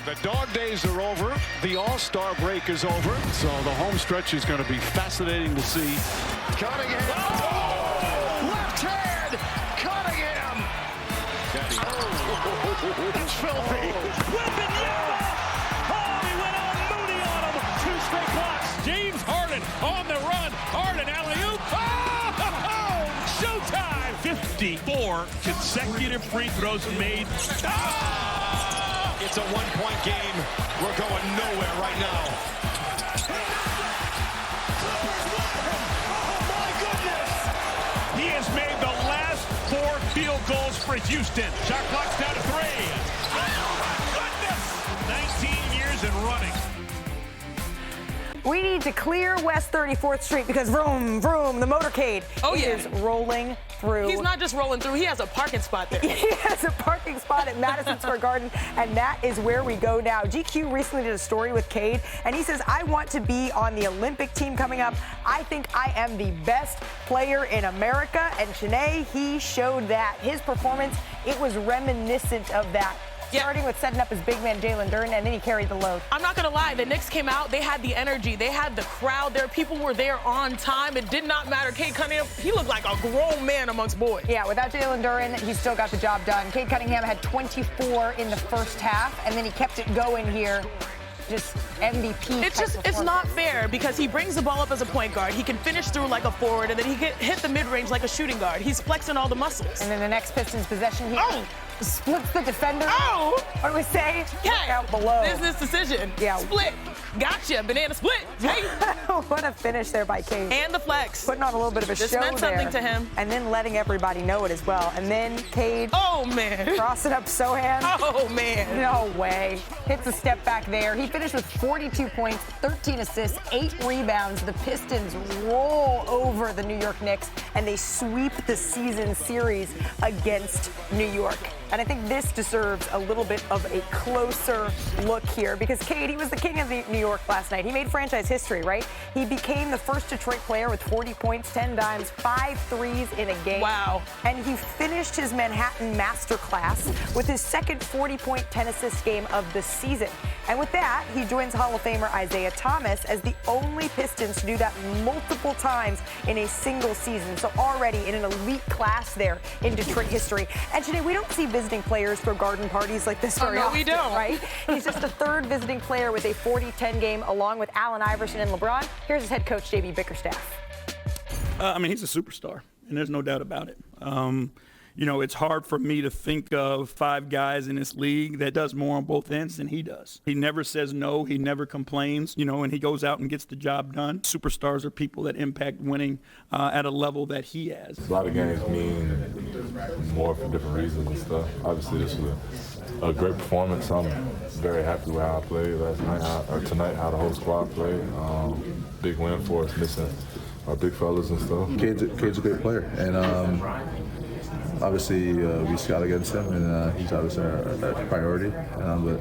The dog days are over. The All-Star break is over. So the home stretch is going to be fascinating to see. Cunningham. Oh! Left hand. Cunningham. Oh, it's filthy. Oh, he went all Moody on him. 2 straight blocks. James Harden on the run. Harden alley-oop. Oh! Showtime. 54 consecutive free throws made. Ah! It's a one-point game. We're going nowhere right now. Oh, my goodness. He has made the last 4 field goals for Houston. Shot clock's down to 3. Oh, my goodness. 19 years and running. We need to clear West 34th Street because vroom, vroom, the motorcade is rolling through. He's not just rolling through, he has a parking spot there. He has a parking spot at Madison Square Garden, and that is where we go now. GQ recently did a story with Cade, and he says, I want to be on the Olympic team coming up. I think I am the best player in America, and Chiney, he showed that. His performance, it was reminiscent of that. Starting with setting up his big man, Jalen Duren, and then he carried the load. I'm not going to lie. The Knicks came out. They had the energy. They had the crowd there. People were there on time. It did not matter. Cade Cunningham, he looked like a grown man amongst boys. Yeah, without Jalen Duren, he still got the job done. Cade Cunningham had 24 in the first half, and then he kept it going here. Just MVP. It's not fair because he brings the ball up as a point guard. He can finish through like a forward, and then he can hit the mid-range like a shooting guard. He's flexing all the muscles. And then the next Pistons possession, he splits the defender. Oh! What do we say? Yeah. Out below. Business decision. Yeah. Split. Gotcha. Banana split. Hey. What a finish there by Cade. And the flex. Putting on a little bit of a show there. This meant something to him. And then letting everybody know it as well. And then Cade. Oh, man. Crossing up Sohan. Oh, man. No way. Hits a step back there. He finished with 42 points, 13 assists, 8 rebounds. The Pistons roll over the New York Knicks, and they sweep the season series against New York. And I think this deserves a little bit of a closer look here because Cade, he was the king of New York last night. He made franchise history, right? He became the first Detroit player with 40 points, 10 dimes, 5 threes in a game. Wow. And he finished his Manhattan masterclass with his second 40-point, 10-assist game of the season. And with that, he joins Hall of Famer Isaiah Thomas as the only Pistons to do that multiple times in a single season. So already in an elite class there in Detroit history. And today we don't see visiting players throw garden parties like this very often, we don't. Right? He's just the third visiting player with a 40-10 game along with Allen Iverson and LeBron. Here's his head coach, JB Bickerstaff. I mean, he's a superstar, and there's no doubt about it. You know, it's hard for me to think of 5 guys in this league that does more on both ends than he does. He never says no. He never complains, you know, and he goes out and gets the job done. Superstars are people that impact winning at a level that he has. A lot of games mean more for different reasons and stuff. Obviously, this was a great performance. I'm very happy with how I played last night, or tonight, how the whole squad played. Big win for us, missing our big fellas and stuff. Cade's a great player, and obviously we scout against him, and he's obviously our priority. But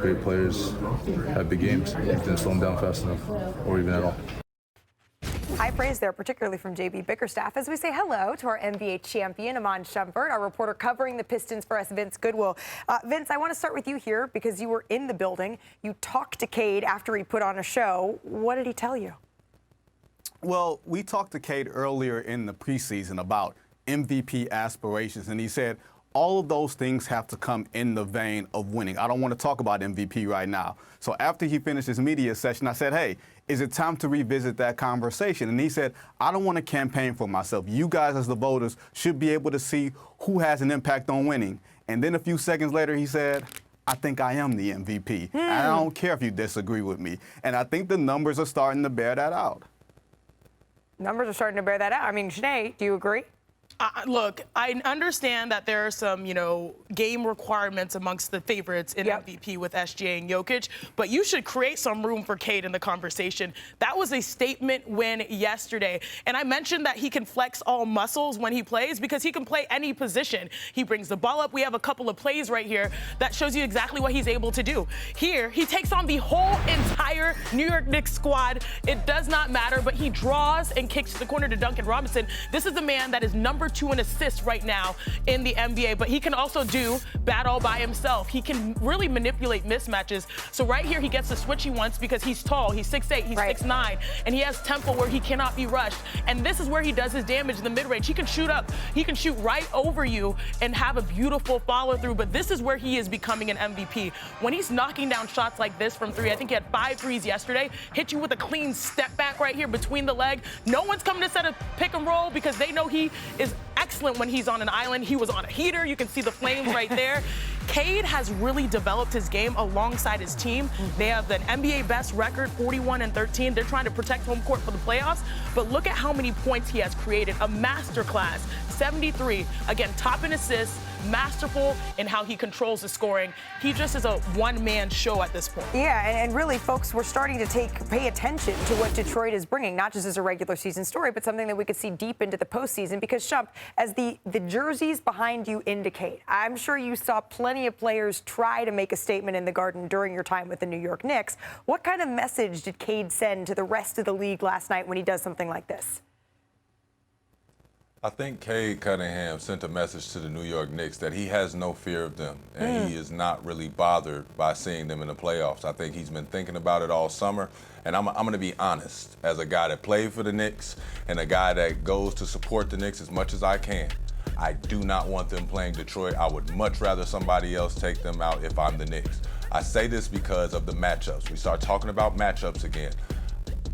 great players have big games. You didn't slow them down fast enough, or even at all. High praise there, particularly from JB Bickerstaff, as we say hello to our NBA champion, Iman Shumpert, our reporter covering the Pistons for us, Vince Goodwill. Vince, I want to start with you here because you were in the building. You talked to Cade after he put on a show. What did he tell you? Well, we talked to Cade earlier in the preseason about MVP aspirations, and he said all of those things have to come in the vein of winning. I don't want to talk about MVP right now. So after he finished his media session, I said, hey, is it time to revisit that conversation? And he said, I don't want to campaign for myself. You guys as the voters should be able to see who has an impact on winning. And then a few seconds later, he said, I think I am the MVP. And I don't care if you disagree with me. And I think the numbers are starting to bear that out. Numbers are starting to bear that out. I mean, Chiney, do you agree? Look, I understand that there are some, game requirements amongst the favorites in MVP with SGA and Jokic, but you should create some room for Cade in the conversation. That was a statement win yesterday. And I mentioned that he can flex all muscles when he plays because he can play any position. He brings the ball up. We have a couple of plays right here that shows you exactly what he's able to do. Here, he takes on the whole entire New York Knicks squad. It does not matter, but he draws and kicks to the corner to Duncan Robinson. This is a man that is number #2 in assists right now in the NBA, but he can also do bat all by himself. He can really manipulate mismatches. So right here, he gets the switch he wants because he's tall. He's 6'8", he's 6'9", and he has tempo where he cannot be rushed. And this is where he does his damage in the mid-range. He can shoot up. He can shoot right over you and have a beautiful follow-through, but this is where he is becoming an MVP. When he's knocking down shots like this from three, I think he had 5 threes yesterday, hit you with a clean step back right here between the leg. No one's coming to set a pick and roll because they know he is excellent when he's on an island. He was on a heater. You can see the flames right there. Cade has really developed his game alongside his team. They have an NBA best record, 41-13. They're trying to protect home court for the playoffs, but look at how many points he has created. A masterclass, 73. Again, top in assists, masterful in how he controls the scoring. He just is a one-man show at this point. Yeah, and really, folks, we're starting to pay attention to what Detroit is bringing, not just as a regular season story, but something that we could see deep into the postseason. Because, Shump, as the jerseys behind you indicate, I'm sure you saw plenty of players try to make a statement in the Garden during your time with the New York Knicks. What kind of message did Cade send to the rest of the league last night when he does something like this? I think Cade Cunningham sent a message to the New York Knicks that he has no fear of them, and he is not really bothered by seeing them in the playoffs. I think he's been thinking about it all summer, and I'm going to be honest, as a guy that played for the Knicks and a guy that goes to support the Knicks as much as I can, I do not want them playing Detroit. I would much rather somebody else take them out if I'm the Knicks. I say this because of the matchups. We start talking about matchups again.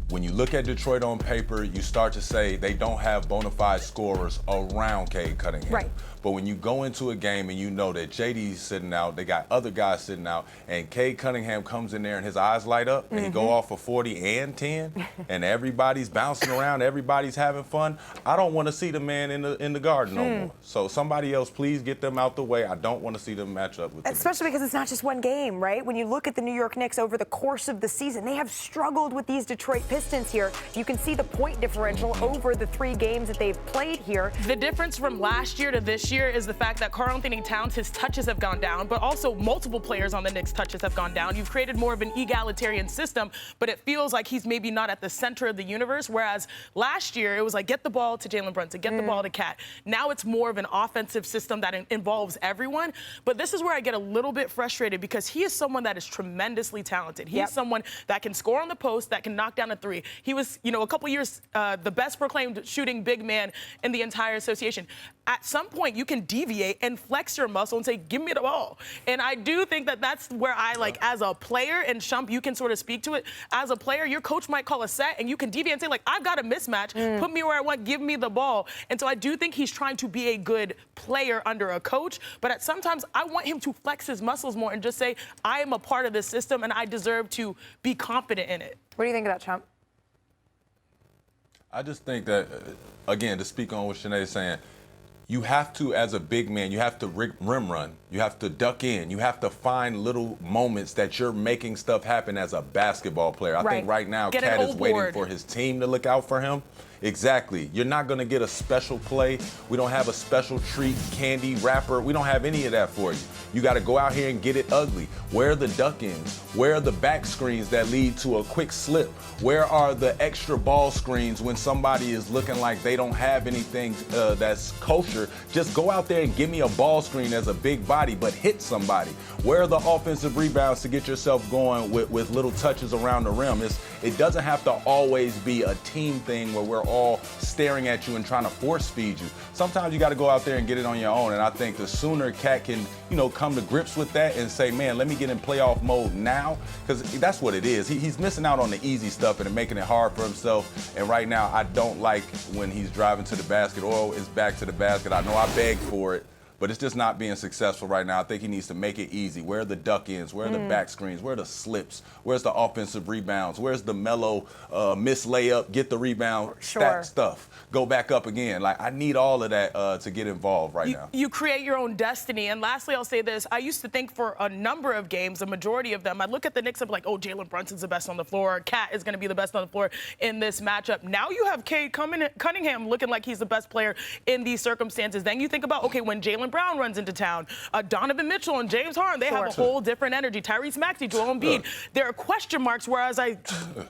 When you look at Detroit on paper, you start to say they don't have bona fide scorers around Cade Cunningham. Right. But when you go into a game and you know that JD's sitting out, they got other guys sitting out, and Cade Cunningham comes in there and his eyes light up and he go off for 40 and 10, and everybody's bouncing around, everybody's having fun, I don't want to see the man in the Garden no more. So somebody else, please get them out the way. I don't want to see them match up with them. Especially because it's not just one game, right? When you look at the New York Knicks over the course of the season, they have struggled with these Detroit Pistons here. You can see the point differential over the 3 games that they've played here. The difference from last year to this year is the fact that Karl-Anthony Towns, his touches have gone down, but also multiple players on the Knicks' touches have gone down. You've created more of an egalitarian system, but it feels like he's maybe not at the center of the universe, whereas last year it was like get the ball to Jalen Brunson, get the ball to Cat. Now it's more of an offensive system that involves everyone, but this is where I get a little bit frustrated because he is someone that is tremendously talented. He's someone that can score on the post, that can knock down a 3. He was, a couple years the best proclaimed shooting big man in the entire association. At some point, you can deviate and flex your muscle and say, give me the ball. And I do think that that's where I, as a player, and Shump, you can sort of speak to it. As a player, your coach might call a set, and you can deviate and say, I've got a mismatch. Put me where I want. Give me the ball. And so I do think he's trying to be a good player under a coach. But at sometimes, I want him to flex his muscles more and just say, I am a part of this system, and I deserve to be confident in it. What do you think of that, Shump? I just think that, again, to speak on what Shanae's saying, you have to, as a big man, you have to rim run. You have to duck in. You have to find little moments that you're making stuff happen as a basketball player. I think right now, Cat is waiting for his team to look out for him. Exactly. You're not going to get a special play. We don't have a special treat, candy, wrapper. We don't have any of that for you. You got to go out here and get it ugly. Where are the duck-ins? Where are the back screens that lead to a quick slip? Where are the extra ball screens when somebody is looking like they don't have anything that's kosher? Just go out there and give me a ball screen as a big body, but hit somebody. Where are the offensive rebounds to get yourself going with little touches around the rim? It doesn't have to always be a team thing where we're all staring at you and trying to force feed you. Sometimes you got to go out there and get it on your own. And I think the sooner Cat can, come to grips with that and say, man, let me get in playoff mode now, because that's what it is. He's missing out on the easy stuff and making it hard for himself. And right now, I don't like when he's driving to the basket or is back to the basket. I know I begged for it, but it's just not being successful right now. I think he needs to make it easy. Where are the duck-ins? Where are the back screens? Where are the slips? Where's the offensive rebounds? Where's the mellow miss layup, get the rebound, stack stuff, go back up again? I need all of that to get involved right now. You create your own destiny. And lastly, I'll say this. I used to think for a number of games, a majority of them, I'd look at the Knicks and be like, oh, Jalen Brunson's the best on the floor. Cat is going to be the best on the floor in this matchup. Now you have Cade Cunningham looking like he's the best player in these circumstances. Then you think about, okay, when Jalen Brown runs into town, Donovan Mitchell and James Harden, they have a whole different energy. Tyrese Maxey, Joel Embiid. There are question marks, whereas I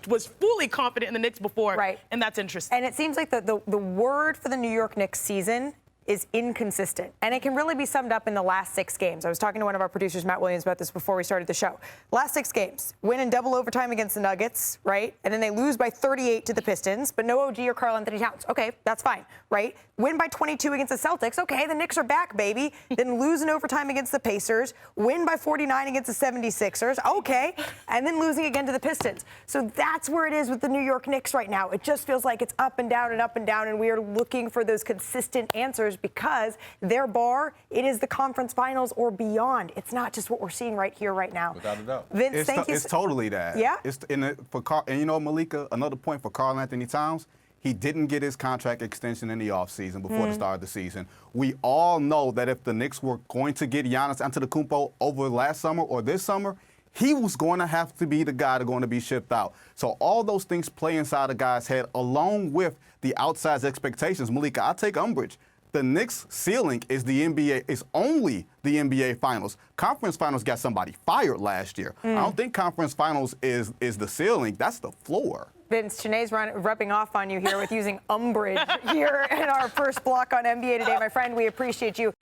was fully confident in the Knicks before, and that's interesting. And it seems like the word for the New York Knicks season is inconsistent. And it can really be summed up in the last 6 games. I was talking to one of our producers, Matt Williams, about this before we started the show. Last 6 games, win in double overtime against the Nuggets, right? And then they lose by 38 to the Pistons, but no OG or Karl-Anthony Towns. Okay, that's fine, right? Win by 22 against the Celtics. Okay, the Knicks are back, baby. Then lose in overtime against the Pacers. Win by 49 against the 76ers. Okay. And then losing again to the Pistons. So that's where it is with the New York Knicks right now. It just feels like it's up and down and up and down, and we are looking for those consistent answers because their bar, it is the conference finals or beyond. It's not just what we're seeing right here, right now. Without a doubt. Vince, thank you. It's totally that. Yeah. And you know, Malika, another point for Karl-Anthony Towns, he didn't get his contract extension in the offseason before the start of the season. We all know that if the Knicks were going to get Giannis Antetokounmpo over last summer or this summer, he was going to have to be the guy that's going to be shipped out. So all those things play inside a guy's head, along with the outsized expectations. Malika, I take umbrage. The Knicks' ceiling is the NBA. It's only the NBA Finals. Conference Finals got somebody fired last year. I don't think Conference Finals is the ceiling. That's the floor. Vince, Chiney's rubbing off on you here with using umbrage here in our first block on NBA Today. My friend, we appreciate you.